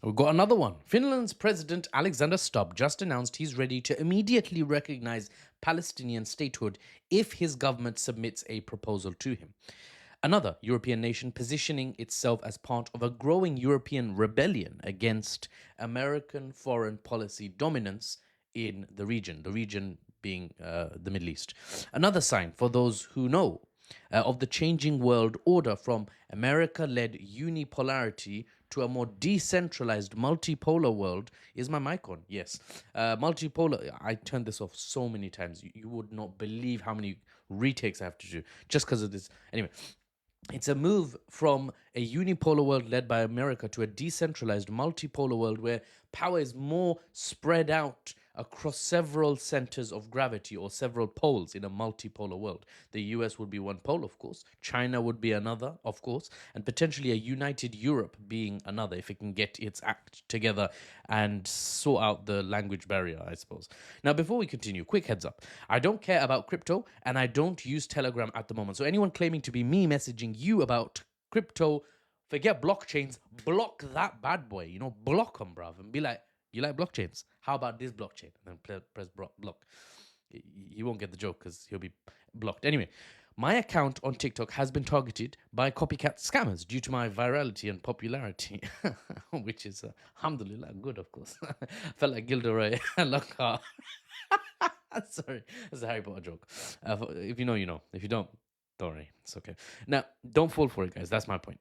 We've got another one. Finland's President Alexander Stubb just announced he's ready to immediately recognize Palestinian statehood if his government submits a proposal to him. Another European nation positioning itself as part of a growing European rebellion against American foreign policy dominance in the region being the Middle East. Another sign for those who know of the changing world order from America led unipolarity to a more decentralized multipolar world. Is my mic on? Yes. Multipolar, I turned this off so many times. You would not believe how many retakes I have to do just because of this. Anyway, it's a move from a unipolar world led by America to a decentralized multipolar world where power is more spread out across several centers of gravity or several poles in a multipolar world. The US would be one pole, of course. China would be another, of course. And potentially a united Europe being another if it can get its act together and sort out the language barrier, I suppose. Now, before we continue, quick heads up. I don't care about crypto and I don't use Telegram at the moment. So anyone claiming to be me messaging you about crypto, forget blockchains, block that bad boy. Block them, bruv, and be like, you like blockchains? How about this blockchain? And then press block. He won't get the joke because he'll be blocked. Anyway, my account on TikTok has been targeted by copycat scammers due to my virality and popularity, which is, alhamdulillah, good, of course. Felt like Gilderoy Lockhart. Sorry, that's a Harry Potter joke. If you know, you know. If you don't worry. It's okay. Now, don't fall for it, guys. That's my point.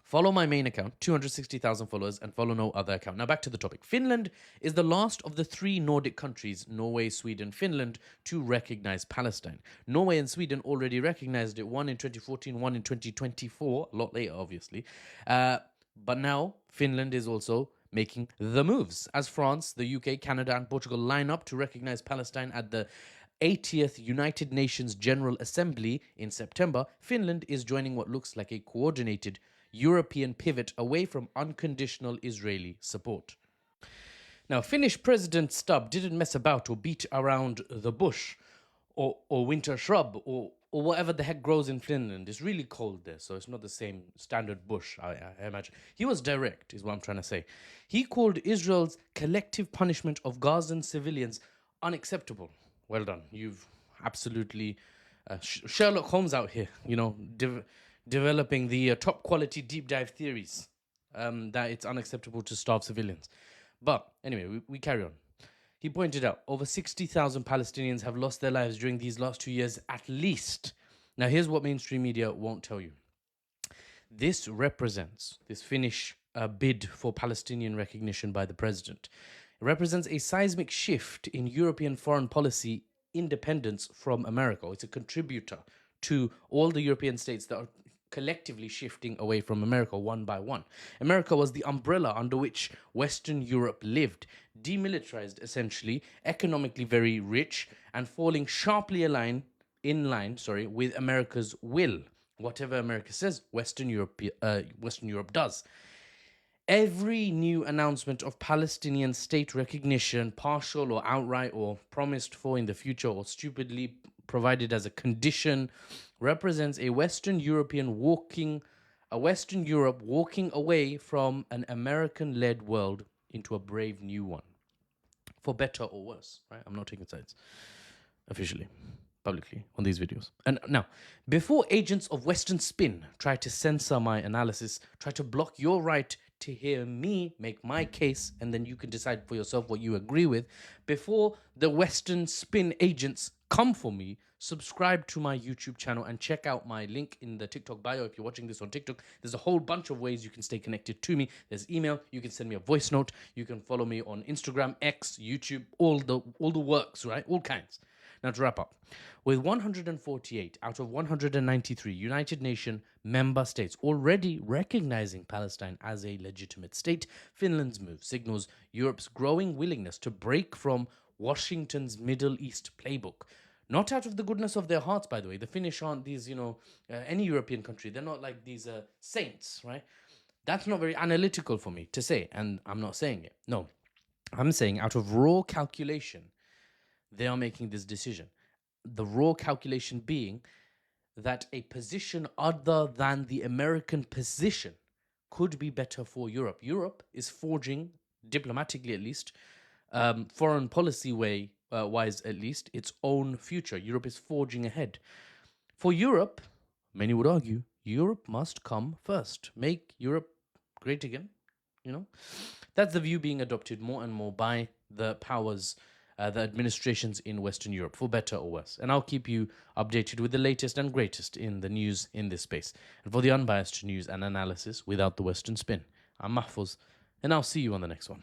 Follow my main account, 260,000 followers, and follow no other account. Now, back to the topic. Finland is the last of the three Nordic countries, Norway, Sweden, Finland, to recognize Palestine. Norway and Sweden already recognized it, one in 2014, one in 2024, a lot later, obviously. But now, Finland is also making the moves as France, the UK, Canada, and Portugal line up to recognize Palestine at the 80th United Nations General Assembly in September. Finland is joining what looks like a coordinated European pivot away from unconditional Israeli support. Now, Finnish President Stubb didn't mess about or beat around the bush or winter shrub or whatever the heck grows in Finland. It's really cold there, so it's not the same standard bush, I imagine. He was direct, is what I'm trying to say. He called Israel's collective punishment of Gazan civilians unacceptable. Well done. You've absolutely Sherlock Holmes out here, developing the top quality deep dive theories that it's unacceptable to starve civilians. But anyway, we carry on. He pointed out over 60,000 Palestinians have lost their lives during these last 2 years at least. Now, here's what mainstream media won't tell you. This Finnish bid for Palestinian recognition by the president. It represents a seismic shift in European foreign policy independence from America. It's a contributor to all the European states that are collectively shifting away from America one by one. America was the umbrella under which Western Europe lived, demilitarized essentially, economically very rich, and falling sharply in line with America's will. Whatever America says, Western Europe does. Every new announcement of Palestinian state recognition, partial or outright, or promised for in the future, or stupidly provided as a condition, represents a Western Europe walking away from an American-led world into a brave new one, for better or worse. Right? I'm not taking sides officially, publicly on these videos. And now, before agents of Western spin try to censor my analysis, try to block your right to hear me make my case, and then you can decide for yourself what you agree with. Before the Western spin agents come for me, subscribe to my YouTube channel and check out my link in the TikTok bio. If you're watching this on TikTok, there's a whole bunch of ways you can stay connected to me. There's email, you can send me a voice note, you can follow me on Instagram, X, YouTube, all the works, right? All kinds. Now, to wrap up, with 148 out of 193 United Nations member states already recognizing Palestine as a legitimate state, Finland's move signals Europe's growing willingness to break from Washington's Middle East playbook. Not out of the goodness of their hearts, by the way. The Finnish aren't these, any European country. They're not like these saints, right? That's not very analytical for me to say, and I'm not saying it. No, I'm saying out of raw calculation, they are making this decision. The raw calculation being that a position other than the American position could be better for Europe. Europe is forging, diplomatically at least, foreign policy wise at least, its own future. Europe is forging ahead. For Europe, many would argue, Europe must come first. Make Europe great again. You know, that's the view being adopted more and more by the powers, the administrations in Western Europe, for better or worse. And I'll keep you updated with the latest and greatest in the news in this space. And for the unbiased news and analysis without the Western spin, I'm Mahfouz, and I'll see you on the next one.